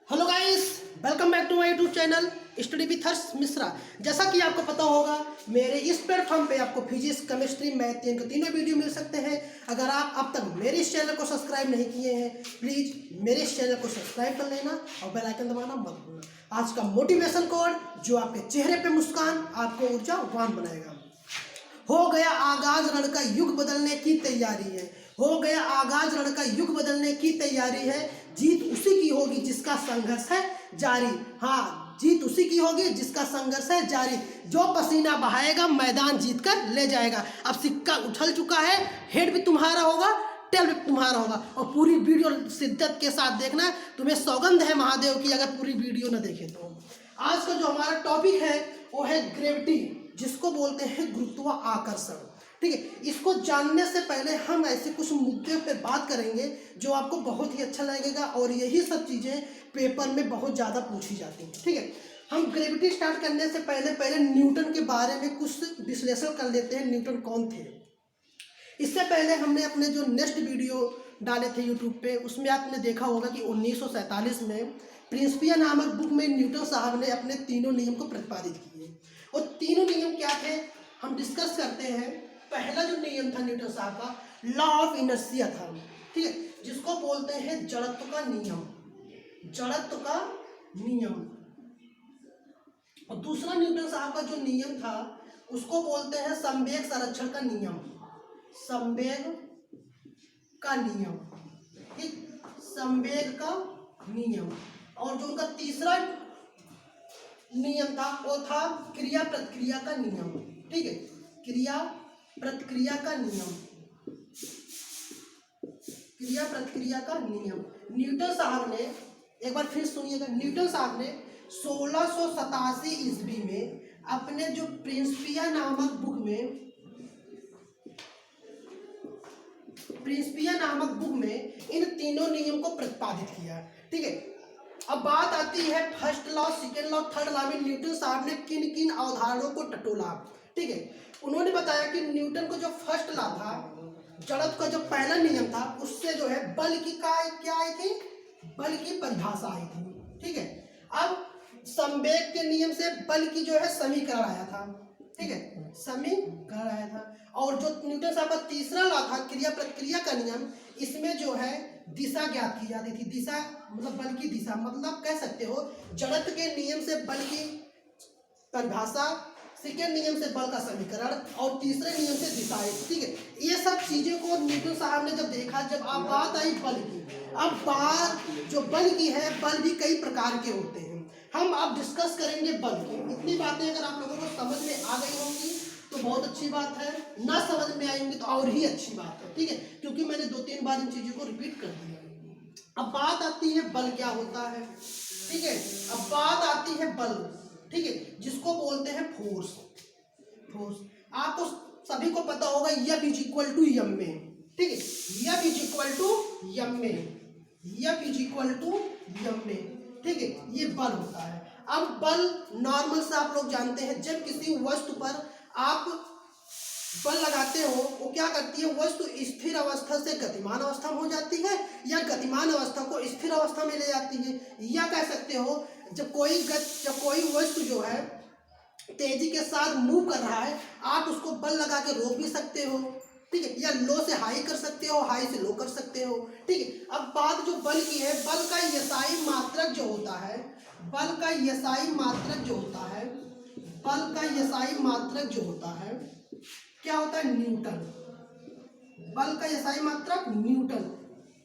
Hello guys, welcome back to my YouTube channel study with Harsh Mishra. जैसा कि आपको पता होगा, मेरे इस प्लेटफॉर्म पे आपको फिजिक्स, केमिस्ट्री, मैथ के तीनों वीडियो मिल सकते हैं। अगर आप अब तक मेरे इस चैनल को सब्सक्राइब नहीं किए हैं, प्लीज़ मेरे इस चैनल को सब्सक्राइब कर लेना और बेल आइकन दबाना मत भूलना। आज का मोटिवेशन कोड जो आपके चेहरे पे मुस्कान, आपको ऊर्जावान बनाएगा। हो गया आगाज रण का युग बदलने की तैयारी है। हो गया आगाज रण का युग बदलने की तैयारी है। जीत उसी की होगी जिसका संघर्ष है जारी। हाँ, जीत उसी की होगी जिसका संघर्ष है जारी। जो पसीना बहाएगा मैदान जीत कर ले जाएगा। अब सिक्का उछल चुका है, हेड भी तुम्हारा होगा, टेल भी तुम्हारा होगा। और पूरी वीडियो शिद्दत के साथ देखना। तुम्हें सौगंध है महादेव की, अगर पूरी वीडियो न देखे तो। आज का जो हमारा टॉपिक है वो है ग्रेविटी, जिसको बोलते हैं गुरुत्वाकर्षण। ठीक है, इसको जानने से पहले हम ऐसे कुछ मुद्दे पे बात करेंगे जो आपको बहुत ही अच्छा लगेगा, और यही सब चीज़ें पेपर में बहुत ज़्यादा पूछी जाती हैं। ठीक है, हम ग्रेविटी स्टार्ट करने से पहले न्यूटन के बारे में कुछ विश्लेषण कर लेते हैं। न्यूटन कौन थे? इससे पहले हमने अपने जो नेक्स्ट वीडियो डाले थे यूट्यूब पे, उसमें आपने देखा होगा कि 1947 में प्रिंसिपिया नामक बुक में न्यूटन साहब ने अपने तीनों नियम को प्रतिपादित किए। और तीनों नियम क्या थे हम डिस्कस करते हैं। पहला जो नियम था न्यूटन साहब का, लॉ ऑफ इनर्शिया था। ठीक है, जिसको बोलते हैं जड़त्व का नियम, जड़त्व का नियम। और दूसरा न्यूटन साहब का जो नियम था उसको बोलते हैं संवेग संरक्षण का नियम, संवेग का नियम। ठीक, संवेग का नियम। और जो उनका तीसरा नियम था वो था क्रिया प्रतिक्रिया का नियम। ठीक है, क्रिया प्रतिक्रिया का नियम, क्रिया प्रतिक्रिया का नियम। न्यूटन साहब ने, एक बार फिर सुनिएगा, न्यूटन साहब ने 1687 ईस्वी में अपने जो प्रिंसिपिया नामक बुक में, प्रिंसिपिया नामक बुक में इन तीनों नियम को प्रतिपादित किया। ठीक है, अब बात आती है first law, second law, third law में न्यूटन साहब ने किन किन अवधारणाओं को टटोला। ठीक है, उन्होंने बताया कि न्यूटन को जो फर्स्ट लॉ था, जड़त्व का जो पहला नियम था, उससे जो है बल की क्या आई थी, बल की परिभाषा आई थी। ठीक है, अब संवेग के नियम से बल की जो है समीकरण आया था। ठीक है, समीकरण आया था। और जो न्यूटन साहब का तीसरा लॉ था क्रिया प्रतिक्रिया का नियम, इसमें जो है दिशा ज्ञात की जाती थी। दिशा मतलब बल की दिशा, मतलब कह सकते हो जड़त्व के नियम से बल की परिभाषा, सेकेंड नियम से बल का समीकरण, और तीसरे नियम से दिशा। ठीक है, ये सब चीजें को न्यूटन साहब ने जब देखा, जब आप बात आई बल की, अब बात जो बल की है, बल भी कई प्रकार के होते हैं। हम अब डिस्कस करेंगे बल की। इतनी बातें अगर आप लोगों को समझ में आ गई होंगी तो बहुत अच्छी बात है, ना समझ में आएंगी तो और ही अच्छी बात है। ठीक है, क्योंकि मैंने 2-3 बार इन चीज़ों को रिपीट कर दिया। अब बात आती है बल क्या होता है। ठीक है, अब बात आती है बल, ठीक है, जिसको बोलते हैं फोर्स। फोर्स आपको सभी को पता होगा, F is equal to M में। ठीक है, F is equal to M में, F is equal to M में। ठीक है, ये बल होता है। अब बल नॉर्मल से आप लोग जानते हैं, जब किसी वस्तु पर आप बल लगाते हो, वो क्या करती है, वस्तु स्थिर अवस्था से गतिमान अवस्था में हो जाती है, या गतिमान अवस्था को स्थिर अवस्था में ले जाती है। या कह सकते हो जब कोई वस्तु जो है तेजी के साथ मूव कर रहा है, आप उसको बल लगा के रोक भी सकते हो। ठीक है, या लो से हाई कर सकते हो, हाई से लो कर सकते हो। ठीक है, अब बात जो बल की है, बल का यसाई मात्रक जो होता है, बल का यसाई मात्रक जो होता है, बल का यसाई मात्रक जो होता है, क्या होता है, न्यूटन। बल का यसाई मात्रक न्यूटन।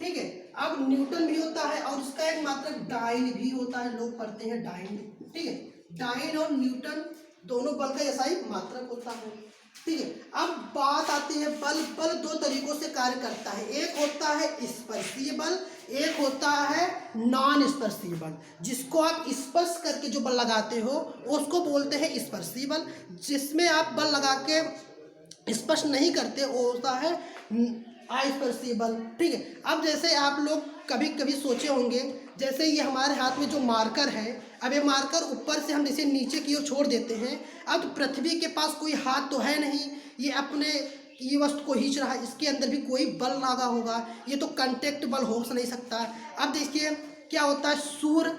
ठीक है, अब न्यूटन भी होता है और उसका एक मात्रक डाइन भी होता है, लोग पढ़ते हैं डाइन। ठीक है, डाइन और न्यूटन दोनों बल का यसाई मात्रक होता है। ठीक है, अब बात आती है बल। बल दो तरीकों से कार्य करता है, एक होता है स्पर्शीय बल, एक होता है नॉन स्पर्शीय बल। जिसको आप स्पर्श करके जो बल लगाते हो उसको बोलते हैं स्पर्शीय बल। जिसमें आप बल लगा के स्पर्श नहीं करते वो होता है अस्पर्शीय बल। ठीक है, अब जैसे आप लोग कभी कभी सोचे होंगे, जैसे ये हमारे हाथ में जो मार्कर है, अब ये मार्कर ऊपर से हम इसे नीचे की ओर छोड़ देते हैं। अब पृथ्वी के पास कोई हाथ तो है नहीं, ये अपने ये वस्तु को खींच रहा है, इसके अंदर भी कोई बल लगा होगा, ये तो कांटेक्ट बल हो नहीं सकता। अब देखिए क्या होता है, सूर्य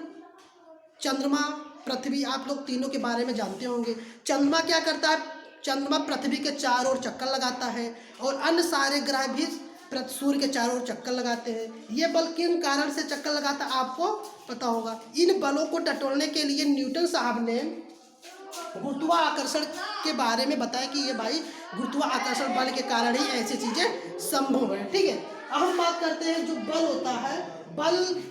चंद्रमा, पृथ्वी, आप लोग तीनों के बारे में जानते होंगे। चंद्रमा क्या करता है? चंद्रमा पृथ्वी के चारों ओर चक्कर लगाता है और अन्य सारे ग्रह भी सूर्य के चारों ओर चक्कर लगाते हैं। ये बल किन कारण से चक्कर लगाता है आपको पता होगा। इन बलों को टटोलने के लिए न्यूटन साहब ने गुरुत्वाकर्षण के बारे में बताया कि ये भाई गुरुत्वाकर्षण बल के कारण ही ऐसी चीजें संभव है। ठीक है, अब हम बात करते हैं जो बल होता है। बल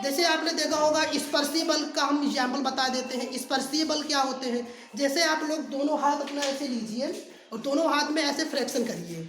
जैसे आपने देखा होगा, स्पर्शीय बल का हम एग्जाम्पल बता देते हैं। स्पर्शीय बल क्या होते हैं? जैसे आप लोग दोनों हाथ अपना ऐसे लीजिए और दोनों हाथ में ऐसे फ्रैक्शन करिए,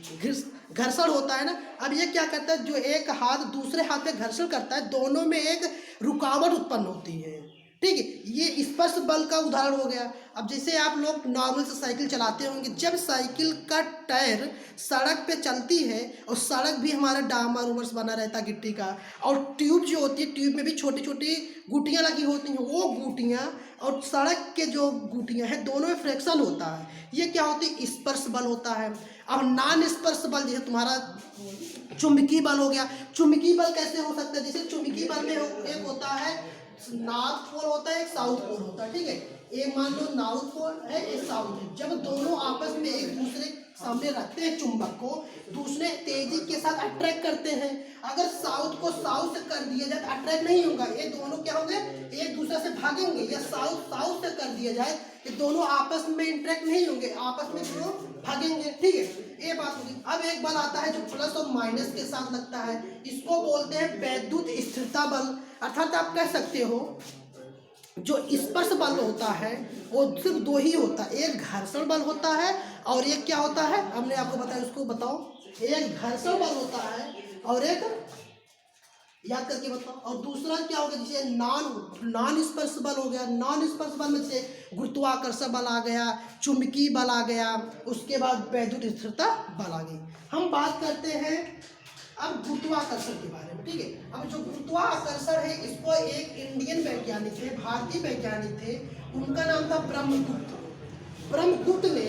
घर्षण होता है ना। अब ये क्या करता है, जो एक हाथ दूसरे हाथ पे घर्षण करता है, दोनों में एक रुकावट उत्पन्न होती है। ठीक है, ये स्पर्श बल का उदाहरण हो गया। अब जैसे आप लोग नॉर्मल से साइकिल चलाते होंगे, जब साइकिल का टायर सड़क पे चलती है और सड़क भी हमारा डामर उमर्स बना रहता है गिट्टी का, और ट्यूब जो होती है, ट्यूब में भी छोटी छोटी गुटियाँ लगी होती हैं, वो गुटियाँ और सड़क के जो गुटियाँ हैं दोनों में फ्रैक्शन होता है। ये क्या होती है? स्पर्श बल होता है। अब नॉन स्पर्श बल जैसे तुम्हारा चुंबकीय बल हो गया। चुंबकीय बल कैसे हो सकता है? जैसे चुंबकीय बल में एक होता है नॉर्थ पोल होता है, एक साउथ पोल होता है। ठीक है, एक मान लो नॉर्थ पोल है, एक साउथ है। जब दोनों आपस में एक दूसरे सामने रखते हैं चुंबक को, दूसरे तेजी के साथ अट्रैक्ट करते हैं। अगर साउथ को साउथ से कर दिया जाए तो अट्रैक्ट नहीं होगा, ये दोनों क्या होंगे? एक दूसरे से भागेंगे। या साउथ साउथ से कर दिया जाए ये दोनों आपस में इंटरेक्ट नहीं होंगे, आपस में दोनों भागेंगे। ठीक है, ये बात होगी। अब एक बल आता है जो प्लस और माइनस के साथ लगता है, इसको बोलते हैं वैद्युत स्थिरता बल। अर्थात आप कह सकते हो जो स्पर्श बल होता है वो सिर्फ दो ही होता है, एक घर्षण बल होता है और एक क्या होता है, हमने आपको बताया, उसको बताओ। एक घर्षण बल होता है और एक, याद करके बताओ, और दूसरा क्या होगा? जैसे नॉन स्पर्श बल हो गया। नॉन स्पर्श बल में से गुरुत्वाकर्षण बल आ गया, चुंबकीय बल आ गया, उसके बाद वैद्युत स्थिरता बल आ गई। हम बात करते हैं अब गुरुत्वाकर्षण के बारे में। ठीक है, अब जो गुरुत्वाकर्षण है इसको एक इंडियन वैज्ञानिक थे, भारतीय वैज्ञानिक थे, उनका नाम था ब्रह्मगुप्त। ब्रह्मगुप्त ने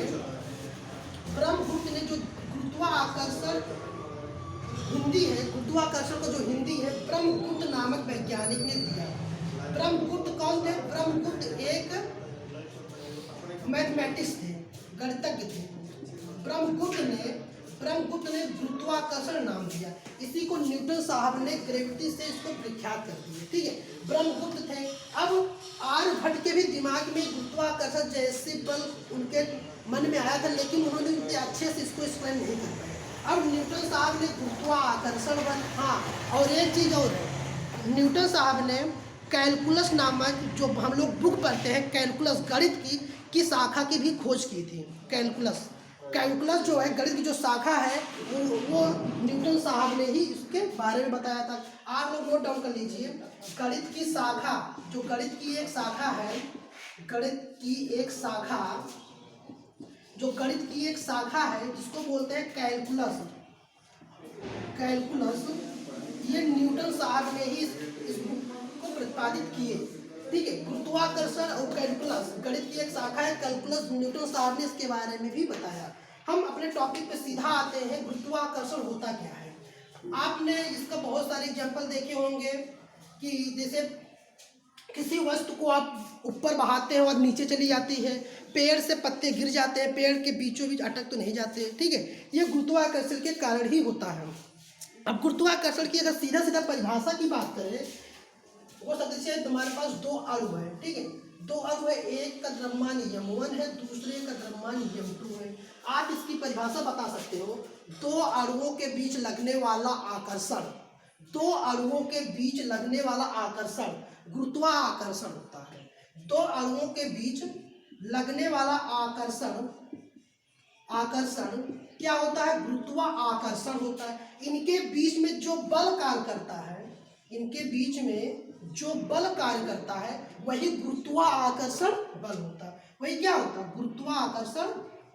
जो गुरुत्वाकर्षण हिंदी है, गुरुत्वाकर्षण को जो हिंदी है, ब्रह्मगुप्त नामक वैज्ञानिक ने दिया। ब्रह्मगुप्त कौन थे? ब्रह्मगुप्त एक मैथमेटिक्स थे, गणितज्ञ थे। ब्रह्मगुप्त ने गुरुत्वाकर्षण नाम दिया। इसी को न्यूटन साहब ने ग्रेविटी से इसको विख्यात कर दिया। ठीक है, ब्रह्मगुप्त थे। अब आर्यभट्ट के भी दिमाग में गुरुत्वाकर्षण जैसे बल उनके मन में आया था, लेकिन उन्होंने इतने अच्छे से इसको एक्सप्लेन नहीं कर पाया। अब न्यूटन साहब ने गुरुत्वाकर्षण बल, हाँ और एक चीज़ और है, न्यूटन साहब ने कैलकुलस नामक, जो हम लोग बुक पढ़ते हैं, कैलकुलस गणित की शाखा की भी खोज की थी। कैलकुलस जो है गणित की जो शाखा है वो न्यूटन साहब ने ही इसके बारे में बताया था। आप लोग नोट डाउन कर लीजिए, गणित की शाखा, जो गणित की एक शाखा है, गणित की एक शाखा, जो गणित की एक शाखा है जिसको बोलते हैं कैलकुलस। ये न्यूटन साहब ने ही इस बुक को प्रतिपादित किए। ठीक है, गुरुत्वाकर्षण और कैलकुलस गणित की एक शाखा है, कैलकुलस, न्यूटन साहब ने इसके बारे में भी बताया। हम अपने टॉपिक पे सीधा आते हैं, गुरुत्वाकर्षण होता क्या है। आपने इसका बहुत सारे एग्जांपल देखे होंगे कि जैसे किसी वस्तु को आप ऊपर बहाते हैं और नीचे चली जाती है, पेड़ से पत्ते गिर जाते हैं, पेड़ के बीचों बीच अटक तो नहीं जाते। ठीक है, ये गुरुत्वाकर्षण के कारण ही होता है। अब गुरुत्वाकर्षण की अगर सीधा सीधा परिभाषा की बात करें, वो सदस्य है तुम्हारे पास दो अणु है। ठीक है, दो अणु है, एक का द्रव्यमान m1 है, दूसरे का द्रव्यमान m2 है। आप इसकी परिभाषा बता सकते हो, दो अणुओं के बीच लगने वाला आकर्षण, दो अणुओं के बीच लगने वाला आकर्षण गुरुत्वाकर्षण होता है। दो अणुओं के बीच लगने वाला आकर्षण क्या होता है? गुरुत्वाकर्षण होता है। इनके बीच में जो बल कार्य करता है, इनके बीच में जो बल कार्य करता है वही गुरुत्वाकर्षण बल होता है। वही क्या होता है? गुरुत्वाकर्षण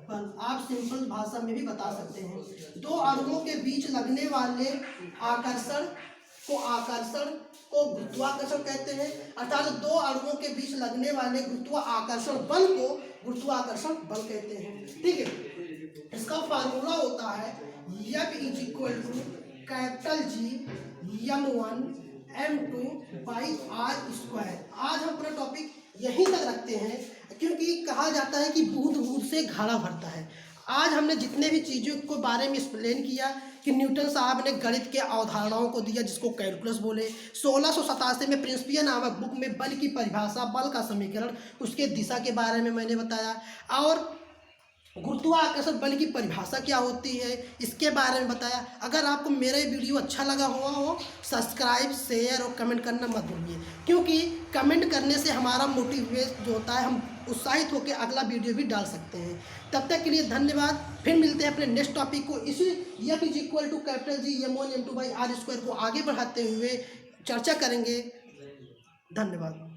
बल। आप सिंपल भाषा में भी बता सकते हैं, दो अणुओं के बीच लगने वाले आकर्षण को गुरुत्वाकर्षण कहते हैं, अर्थात दो अणुओं के बीच लगने वाले गुरुत्वाकर्षण बल को गुरुत्वाकर्षण बल कहते हैं। ठीक है, इसका फार्मूला होता है F = G m1 m2 / r²। आज हम अपना टॉपिक यहीं तक रखते हैं, क्योंकि कहा जाता है कि बूंद बूंद से घड़ा भरता है। आज हमने जितने भी चीज़ों को बारे में एक्सप्लेन किया कि न्यूटन साहब ने गणित के अवधारणाओं को दिया जिसको कैलकुलस बोले। 1687 में प्रिंसिपिया नामक बुक में बल की परिभाषा, बल का समीकरण, उसके दिशा के बारे में मैंने बताया, और गुरुत्वाकर्षण बल की परिभाषा क्या होती है इसके बारे में बताया। अगर आपको मेरा ये वीडियो अच्छा लगा हुआ हो, सब्सक्राइब, शेयर और कमेंट करना मत भूलिए, क्योंकि कमेंट करने से हमारा मोटिवेट जो होता है, हम उत्साहित होकर अगला वीडियो भी डाल सकते हैं। तब तक के लिए धन्यवाद। फिर मिलते हैं अपने नेक्स्ट टॉपिक को, इसी F = capital G m1 m2/r² को आगे बढ़ाते हुए चर्चा करेंगे। धन्यवाद।